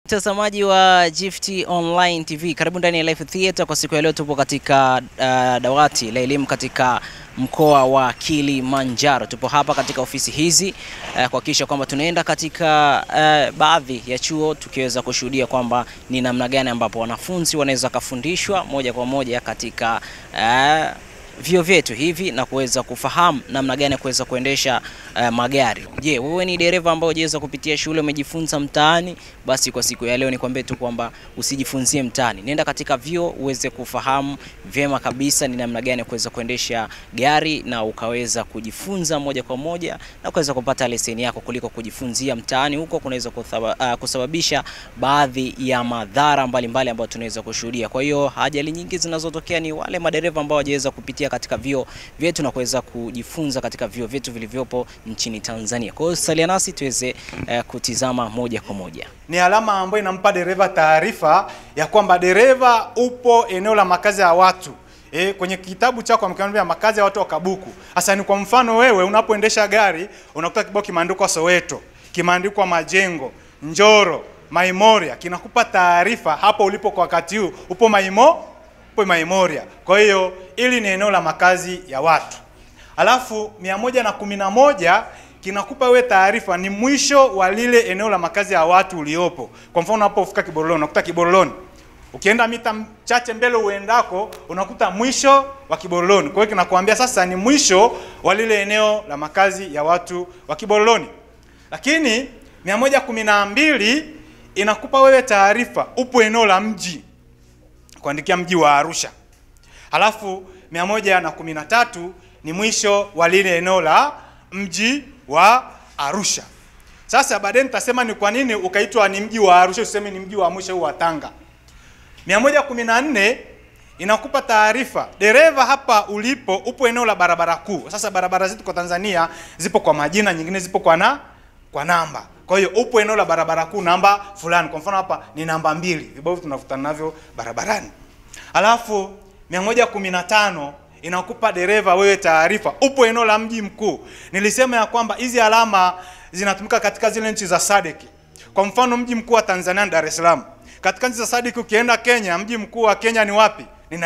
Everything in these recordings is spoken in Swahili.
Mtazamaji wa Gift Online TV, karibu ndani ya Live Theater. Kwa siku ya leo tupo katika dawati la elimu katika mkoa wa Kilimanjaro. Tupo hapa katika ofisi hizi kuhakikisha kwamba tunaenda katika baadhi ya chuo tukiweza kushuhudia kwamba ni namna gani ambapo wanafunzi wanaweza kufundishwa moja kwa moja katika vyo vyetu hivi na kuweza kufahamu namna gani kuweza kuendesha magari. Je, wewe ni dereva ambao hujaweza kupitia shule, umejifunza mtaani? Basi kwa siku ya leo nikwambie tu kwamba usijifunzie mtaani. Nenda katika vyo uweze kufahamu vyema kabisa ni namna gani kuweza kuendesha gari na ukaweza kujifunza moja kwa moja na kuweza kupata leseni yako, kuliko kujifunzia mtaani. Huko kunaweza kusababisha baadhi ya madhara mbalimbali ambayo tunaweza kushuhudia. Kwa hiyo ajali nyingi zinazotokea ni wale madereva ambao hawajaweza kupitia katika vyo vyetu na kuweza kujifunza katika vyo vyetu vilivyopo nchini Tanzania. Kwa hiyo salia nasi tuweze kutizama moja kwa moja. Ni alama ambayo inampa dereva taarifa ya kwamba dereva upo eneo la makazi ya watu. Kwenye kitabu chako amekwambia makazi ya watu wa Kabuku. Sasa ni kwa mfano wewe unapoendesha gari unakuta kibao kimeandikwa Soweto, kimeandikwa Majengo, Njoro, Maimoria, kinakupa taarifa hapo ulipo kwa wakati huu upo Maimoria. Kwa hiyo ili ni eneo la makazi ya watu. Alafu 111 kinakupa wewe taarifa ni mwisho wa lile eneo la makazi ya watu uliopo. Kwa mfano unapofika Kiboroloni, unakuta Kiboroloni. Ukienda mita chache mbele uendako unakuta mwisho wa Kiboroloni. Kwa hiyo kinakuambia sasa ni mwisho wa lile eneo la makazi ya watu wa Kiboroloni. Lakini 112 inakupa wewe taarifa upo eneo la mji. Kuandikia mji wa Arusha. Halafu 113 ni mwisho wa lile eneo la mji wa Arusha. Sasa baadaye nitasema ni kwa nini ukaitwa ni mji wa Arusha, useme ni mji wa mwisho wa Tanga. 114 inakupa taarifa dereva hapa ulipo upo eneo la barabara kuu. Sasa barabara zetu kwa Tanzania zipo kwa majina, nyingine zipo kwa namba. Kwa hiyo upo eneo la barabara kuu namba fulani. Kwa mfano hapa ni namba 2. Vibao tunavutana navyo barabarani. Alafu 115 inakupa dereva wewe taarifa upo eneo la mji mkuu. Nilisema ya kwamba hizi alama zinatumika katika zile nchi za SADC. Kwa mfano mji mkuu wa Tanzania ni Dar es Salaam. Katika nchi za SADC ukienda Kenya, mji mkuu wa Kenya ni wapi? Ni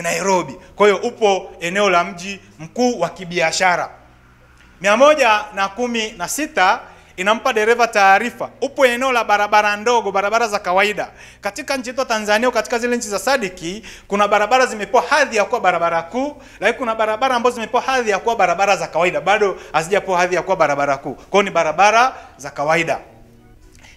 Nairobi. Kwa hiyo upo eneo la mji mkuu wa kibiashara. 116 inampa dereva taarifa upo eneo la barabara ndogo, barabara za kawaida. Katika nchi yetu Tanzania, katika zile nchi za SADC, kuna barabara zimepewa hadhi ya kuwa barabara kuu, lakini kuna barabara ambazo zimepewa hadhi ya kuwa barabara za kawaida, bado hazijapewa hadhi ya kuwa barabara kuu. Kwa hiyo ni barabara za kawaida.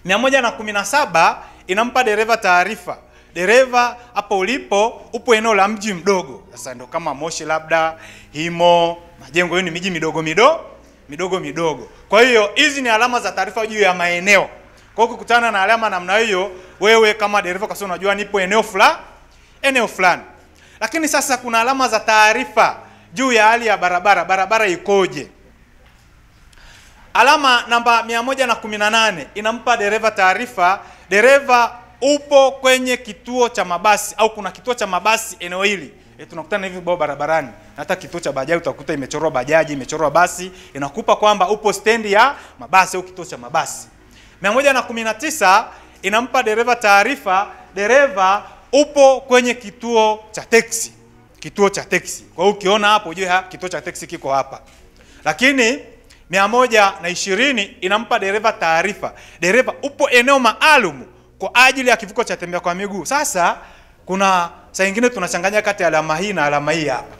117 inampa dereva taarifa dereva hapo ulipo upo eneo la mji mdogo. Sasa ndio kama Moshi, labda Himo, Majengo, hiyo ni miji midogo. Kwa hiyo hizi ni alama za taarifa juu ya maeneo. Kwa hiyo ukikutana na alama namna hiyo, wewe kama dereva kwa sababu unajua nipo eneo fulani. Lakini sasa kuna alama za taarifa juu ya hali ya barabara ikoje. Alama namba 118 inampa dereva taarifa dereva upo kwenye kituo cha mabasi au kuna kituo cha mabasi eneo hili. Tunakutana hivi bao barabarani. Hata kituo cha bajaji utakuta imechorwa bajaji, imechorwa basi, inakupa kwamba upo stendi ya mabasi au kituo cha mabasi. 119 inampa dereva taarifa dereva upo kwenye kituo cha teksi. Kwa hiyo ukiona hapo ujue kituo cha teksi kiko hapa. Lakini 120 inampa dereva taarifa dereva upo eneo maalum kwa ajili ya kivuko cha tembea kwa miguu. Sasa kuna saa nyingine tunachanganya kati ya alama hii na alama hii hapa.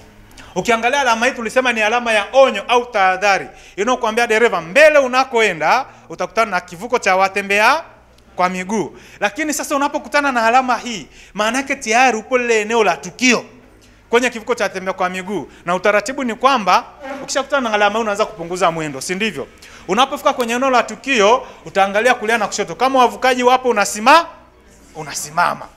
Ukiangalia alama hii tulisema ni alama ya onyo au tahadhari. Inakuambia dereva mbele unakoenda utakutana na kivuko cha watembea kwa miguu. Lakini sasa unapokutana na alama hii, maana yake tayari upo lile eneo la tukio kwenye kivuko cha watembea kwa miguu. Na utaratibu ni kwamba ukishakutana na alama hii unaanza kupunguza mwendo, si ndivyo? Unapofika kwenye eneo la tukio utaangalia kulia na kushoto. Kama wavukaji wapo unasimama.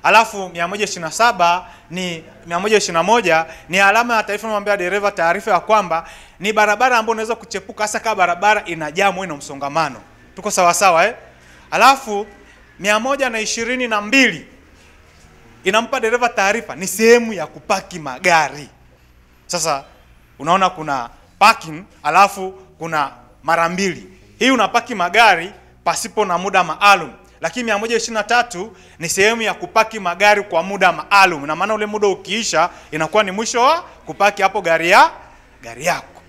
Alafu 121 ni alama ya taifa inamwambia dereva taarifa ya kwamba ni barabara ambayo unaweza kuchepuka hasa kama barabara ina jamu ina msongamano. Tuko sawa Alafu 122 inampa dereva taarifa ni sehemu ya kupaki magari. Sasa unaona kuna parking alafu kuna mara mbili. Hii unapaki magari pasipo na muda maalum. Lakini 123 ni sehemu ya kupaki magari kwa muda maalum. Na maana ule muda ukiisha inakuwa ni mwisho wa kupaki hapo gari yako.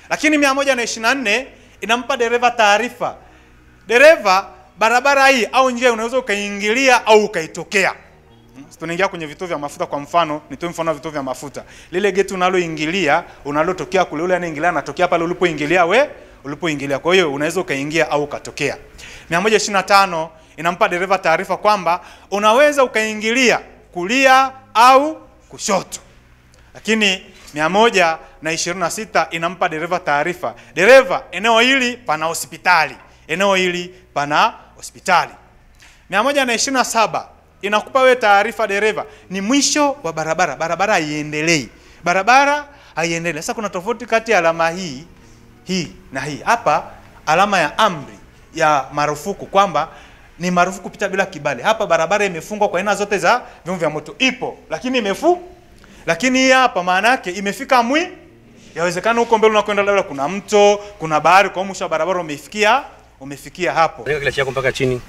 Lakini 124 inampa dereva taarifa. Dereva, barabara hii au njia unaweza ukaingilia au ukaitokea. Tunaingia kwenye vituo vya mafuta kwa mfano, nitoe mfano wa vituo vya mafuta. Lile geti unaloingilia, unalotokea kule, ule anaingilia anatokea pale ulipoingilia. Kwa hiyo unaweza ukaingia au ukatokea. 125 inampa dereva taarifa kwamba unaweza ukaingilia kulia au kushoto. Lakini 126 inampa dereva taarifa, dereva, eneo hili pana hospitali. Eneo hili pana hospitali. 127 inakupa wewe taarifa dereva, ni mwisho wa barabara. Barabara haiendelei. Sasa kuna tofauti kati ya alama hii na hii. Hapa alama ya amri ya marufuku kwamba ni marufuku kupita bila kibali. Hapa barabara imefungwa kwa aina zote za vyombo vya moto. Ipo, lakini hii hapa maana yake imefika yawezekana huko mbele unakwenda labda kuna mto, kuna bahari, kwa mwisho wa barabara umefikia hapo. Weka clutch yako mpaka chini.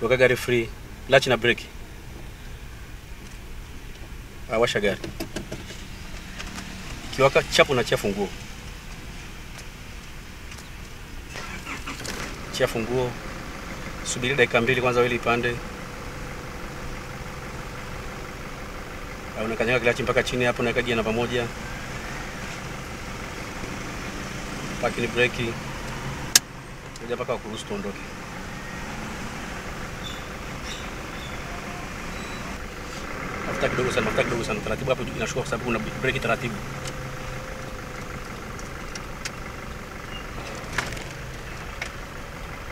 Weka gari free, clutch na brake. Washa gari. Kiwaka chapu na chia funguo. Chia funguo. Subiri dakika 2 kwanza ili ipande. Unakanyaga clutch mpaka chini hapo, naweka gia namba 1. Paki ni breki. Ngoja mpaka kuruhusu tuondoke. Mafuta kidogo sana. Taratibu hapo inashuka kwa sababu kuna breki taratibu.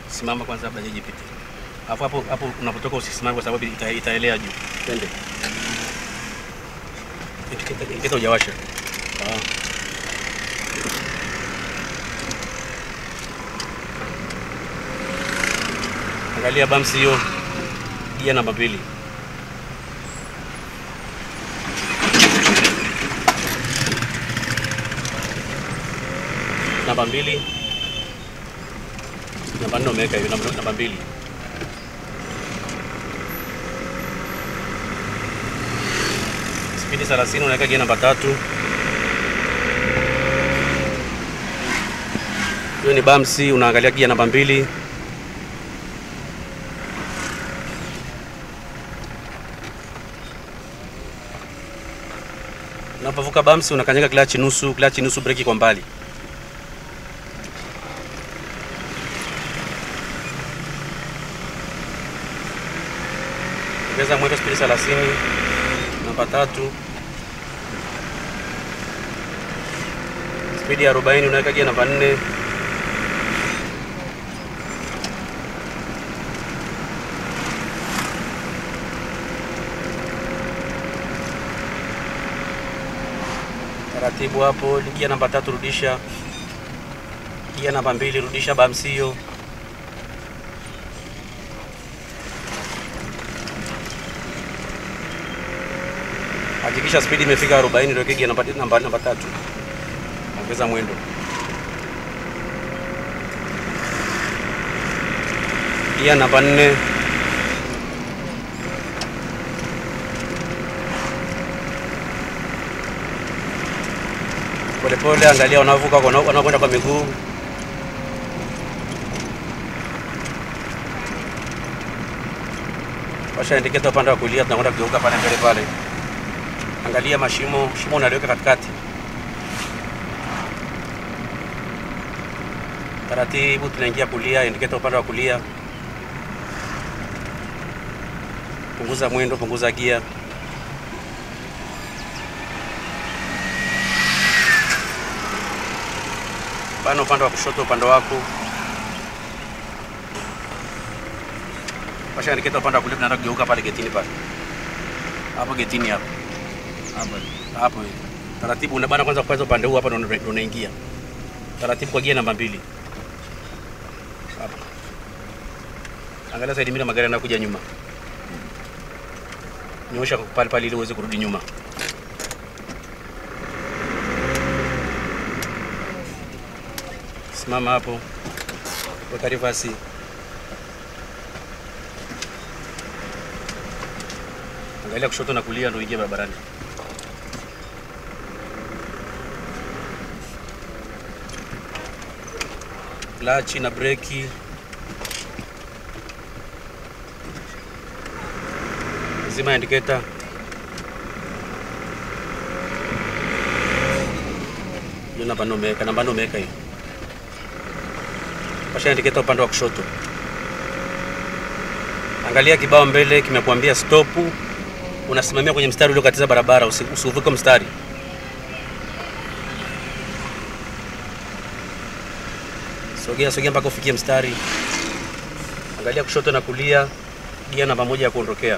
Simama kwanza kabla haijipita. Hapo unapotoka usisimame kwa sababu itaelea juu. Twende. Kita hujawasha. Angalia bumps hiyo. Gia namba 2. Namba 2. Namba 4 umeweka hiyo namba 2. Speed 30 unaweka gia namba 3. Hiyo ni bumps, unaangalia gia namba 2. Unapovuka bumps unakanyaga clutch nusu, breki kwa mbali. Ongeza mwendo speed 30, namba 3. Speed 40 unaweka gia namba 4. Taratibu hapo, gia namba 3 rudisha. Gia namba 2 rudisha bumps hiyo. Hakikisha speed imefika 40 ndio gia namba 3. Ongeza mwendo. Gia namba 4. Pole angalia unavuka wanakwenda kwa miguu. Washa indicator upande wa kulia, tunakwenda kugeuka pale mbele pale. Angalia shimo unaliweka katikati. Taratibu tunaingia kulia, indicator upande wa kulia. Punguza mwendo, punguza gia. Bana upande wa kushoto upande wako. Washa indicator upande wa kulia, tunaenda kugeuka pale getini pale. Hapo getini hapo. Hapo. Taratibu unabana kwanza kwa upande huu hapa ndio unaingia. Taratibu kwa gia namba 2. Hapo. Angalia side mirror, magari yanakuja nyuma. Nyosha pale ili uweze kurudi nyuma. Simama hapo. Weka reverse. Angalia kushoto na kulia ndio ingia barabarani. Clutch na breki. Zima indicator. Namba no meka hiyo. Pasha indicator upande wa kushoto. Angalia kibao mbele kimekuambia stop. Unasimamia kwenye mstari uliokatiza barabara, usivuke mstari. Sogea mpaka ufikie mstari. Angalia kushoto na kulia, gia namba 1 ya kuondokea.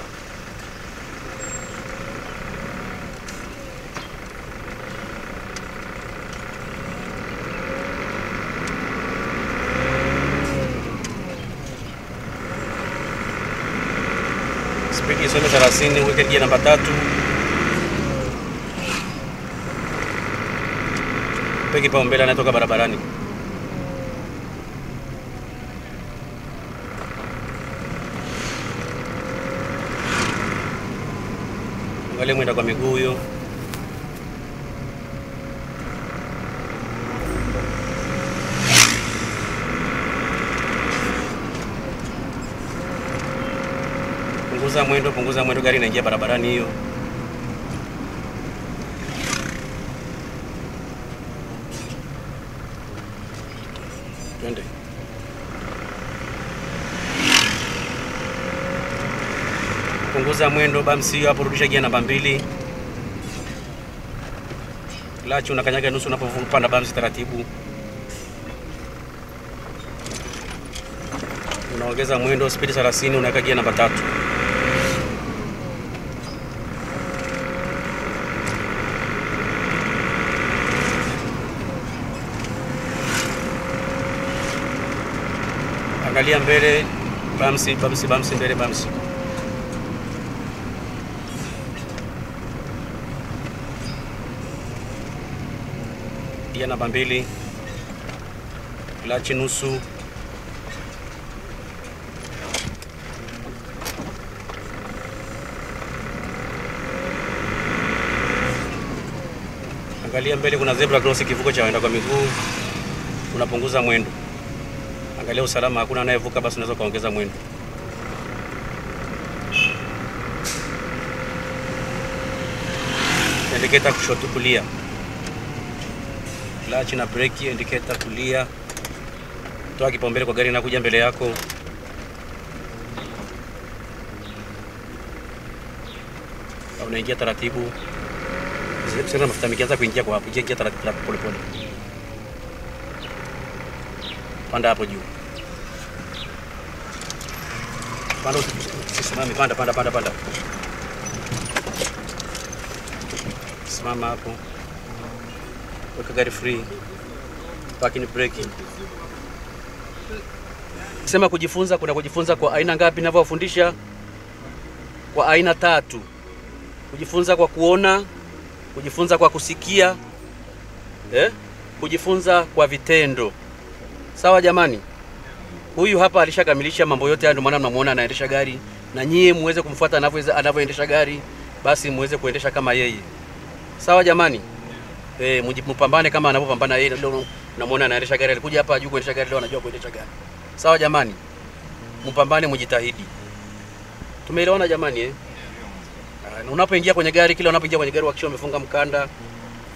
Speed isome 30, weke gia namba 3. Peki pa mbele anatoka barabarani. Angalia mwenda kwa miguu huyo. Punguza mwendo, gari inaingia barabarani hiyo. Twende. Punguza mwendo, bamsi hapo, rudisha gia namba 2. Clutch unakanyaga nusu unapopanda bamsi taratibu. Unaongeza mwendo, speed 30, unaweka gia namba 3. Angalia mbele, bamsi mbele, bamsi. Gia namba 2. Clutch nusu. Angalia mbele kuna zebra cross, kivuko cha waenda kwa miguu. Unapunguza mwendo. Angalia usalama, hakuna anayevuka, basi unaweza kaongeza mwendo. Indicator kushoto kulia. Clutch na breki, indicator kulia. Toa kipaumbele kwa gari inakuja mbele yako. Unaingia taratibu. Sasa mafuta mikianza kuingia kwa hapo, ingia taratibu pole pole. Panda hapo juu. Panda usisimame, panda. Simama hapo. Weka gari free. Parking brake. Sema kujifunza, kuna kujifunza kwa aina ngapi ninavyofundisha? Kwa aina 3. Kujifunza kwa kuona, kujifunza kwa kusikia, kujifunza kwa vitendo. Sawa jamani? Huyu hapa alishakamilisha mambo yote, ndio maana mnamuona anaendesha gari, na nyie muweze kumfuata anavyoendesha gari, basi muweze kuendesha kama yeye. Sawa jamani? Mpambane kama anavyopambana yeye. Leo namuona anaendesha gari, alikuja hapa ajue kuendesha gari, leo anajua kuendesha gari. Sawa jamani? Mpambane, mjitahidi. Tumeelewana jamani Unapoingia kwenye gari, kila unapoingia kwenye gari hakikisha umefunga mkanda,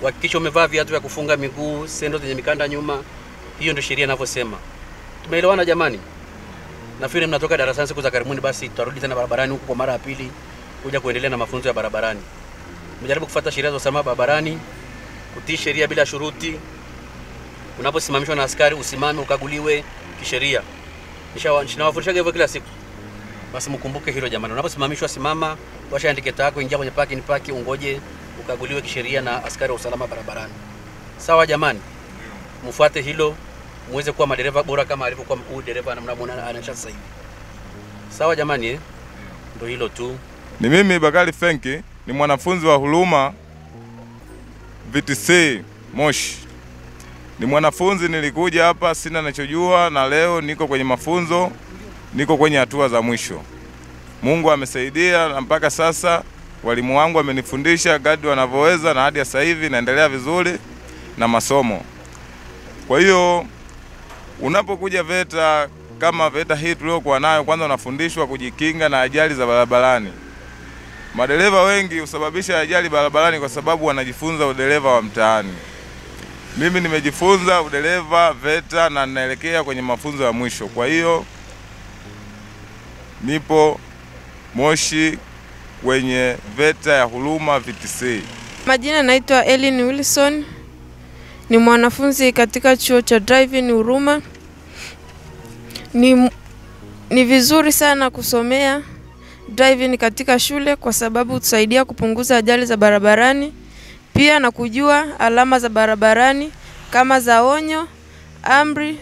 hakikisha umevaa viatu vya kufunga miguu, sendo zenye mikanda nyuma. Hiyo ndio sheria inavyosema. Tumeelewana jamani? Nafikiri mnatoka darasani siku za karibuni, basi tutarudi tena barabarani huko kwa mara ya pili kuja kuendelea na mafunzo ya barabarani. Mjaribu kufuata sheria za usalama barabarani, kutii sheria bila shuruti. Unaposimamishwa na askari usimame ukaguliwe kisheria. Ninawafundisha hivyo kila siku. Basi mkumbuke hilo jamani. Unaposimamishwa simama, washa indicator yako, ingia kwenye parking, ungoje ukaguliwe kisheria na askari wa usalama barabarani. Sawa jamani? Mfuate hilo, muweze kuwa madereva bora kama alivyokuwa huyu dereva mnamuona anaendesha sasa hivi. Sawa jamani Ndio hilo tu. Ni mimi Bakari Fenki, ni mwanafunzi wa Huruma VTC Moshi. Ni mwanafunzi, nilikuja hapa sina ninachojua, na leo niko kwenye mafunzo, niko kwenye hatua za mwisho. Mungu amesaidia na mpaka sasa walimu wangu wamenifundisha kadri wanavyoweza, na hadi sasa hivi naendelea vizuri na masomo. Kwa hiyo unapokuja VETA kama VETA hii tuliokuwa nayo, kwanza unafundishwa kujikinga na ajali za barabarani. Madereva wengi husababisha ajali barabarani kwa sababu wanajifunza udereva wa mtaani. Mimi nimejifunza udereva VETA na ninaelekea kwenye mafunzo ya mwisho. Kwa hiyo nipo Moshi kwenye VETA ya Huruma VTC. Majina naitwa Ellen Wilson. Ni mwanafunzi katika chuo cha driving Huruma. Ni vizuri sana kusomea driving katika shule kwa sababu hutusaidia kupunguza ajali za barabarani, pia na kujua alama za barabarani kama za onyo, amri,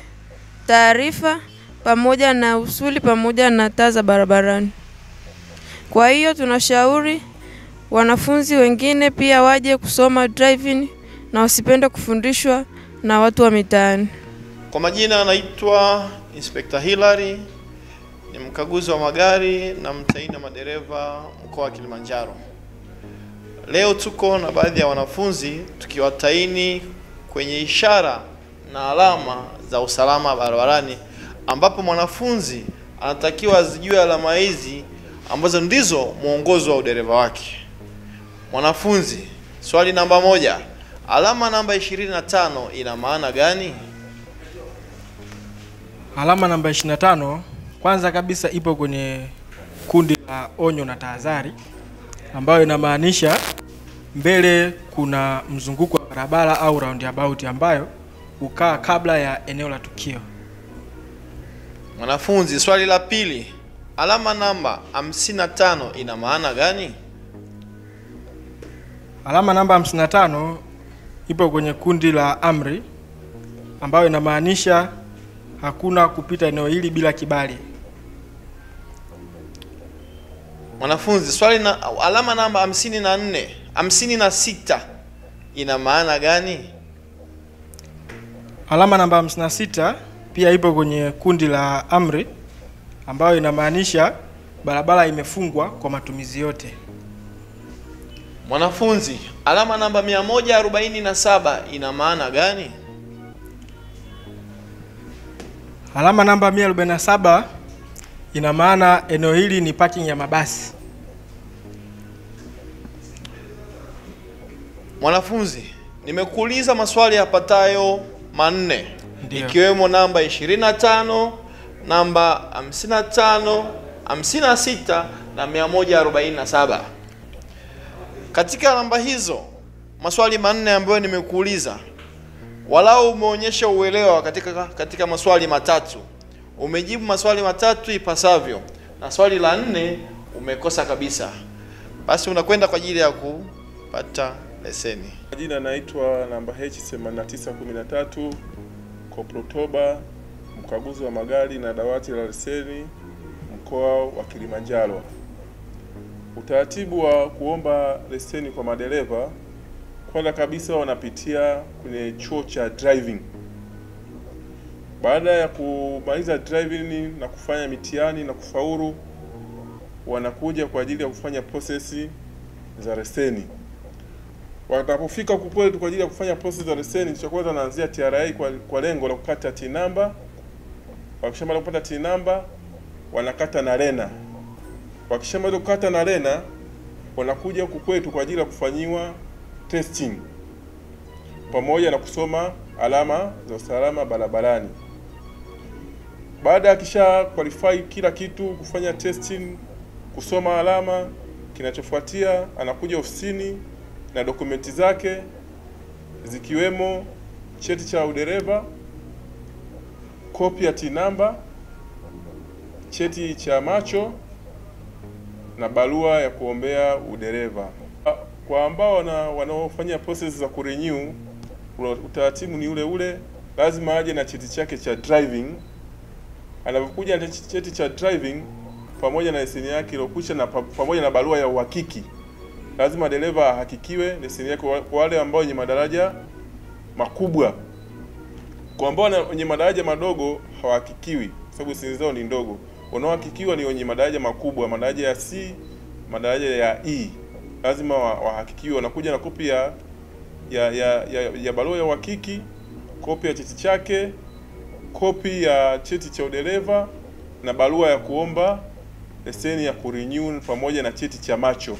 taarifa pamoja na usuli pamoja na taa za barabarani. Kwa hiyo tunashauri wanafunzi wengine pia waje kusoma driving na wasipende kufundishwa na watu wa mitaani. Kwa majina anaitwa Inspector Hilary, ni mkaguzi wa magari na mtaini wa madereva mkoa wa Kilimanjaro. Leo tuko na baadhi ya wanafunzi tukiwataini kwenye ishara na alama za usalama barabarani, ambapo mwanafunzi anatakiwa azijue alama hizi ambazo ndizo mwongozo wa udereva wake. Mwanafunzi, swali namba 1, alama namba 25 ina maana gani? Alama namba 25 kwanza kabisa ipo kwenye kundi la onyo na tahadhari, ambayo inamaanisha mbele kuna mzunguko wa barabara au roundabout ambayo ukaa kabla ya eneo la tukio. Mwanafunzi, swali la 2, alama namba 55 ina maana gani? Alama namba 55 ipo kwenye kundi la amri, ambayo inamaanisha hakuna kupita eneo hili bila kibali. Mwanafunzi, alama namba 56 ina maana gani? Alama namba 56 pia ipo kwenye kundi la amri, ambayo inamaanisha barabara imefungwa kwa matumizi yote. Mwanafunzi, alama namba 147 ina maana gani? Alama namba 147 ina maana eneo hili ni parking ya mabasi. Mwanafunzi, nimekuuliza maswali yapatayo 4, ikiwemo namba 25, namba 55, 56 na 147. Katika namba hizo, maswali 4 ambayo nimekuuliza, walau umeonyesha uelewa katika maswali 3. Umejibu maswali 3 ipasavyo, na swali la 4 umekosa kabisa. Basi unakwenda kwa ajili ya kupata leseni. Jina naitwa namba H8913, Koprotoba, mkaguzi wa magari na dawati la leseni mkoa wa Kilimanjaro. Utaratibu wa kuomba leseni kwa madereva, kwanza kabisa wanapitia kwenye chuo cha driving. Baada ya kumaliza driving na kufanya mitihani na kufaulu, wanakuja kwa ajili ya kufanya prosesi za leseni. Wanapofika kwetu kwa ajili ya kufanya process za leseni, cha kwanza wanaanzia TRA kwa lengo la kukata TIN number. Wakishamaliza kupata TIN number, wanakata na RENA. Wakishamaliza kukata na RENA, wanakuja huku kwetu kwa ajili ya kufanyiwa testing pamoja na kusoma alama za usalama barabarani. Baada ya kisha qualify kila kitu, kufanya testing, kusoma alama, kinachofuatia anakuja ofisini na dokumenti zake zikiwemo cheti cha udereva, kopi ya TIN number, cheti cha macho na barua ya kuombea udereva. Kwa ambao wanaofanya process za kurenew, utaratibu ni ule ule, lazima aje na cheti chake cha driving. Anapokuja na cheti cha driving pamoja na leseni yake iliyokwisha na pamoja na barua ya uhakiki, lazima dereva ahakikiwe leseni yake. Kwa wale ambao wenye madaraja makubwa, kwa ambao wenye madaraja madogo hawahakikiwi sababu leseni zao ni ndogo. Wanaohakikiwa ni wenye madaraja makubwa, madaraja ya C, madaraja ya E. lazima wahakikiwe, wanakuja na kopi ya barua ya uhakiki, kopi ya cheti chake, kopi ya cheti cha udereva na barua ya kuomba leseni ya kurenew pamoja na cheti cha macho.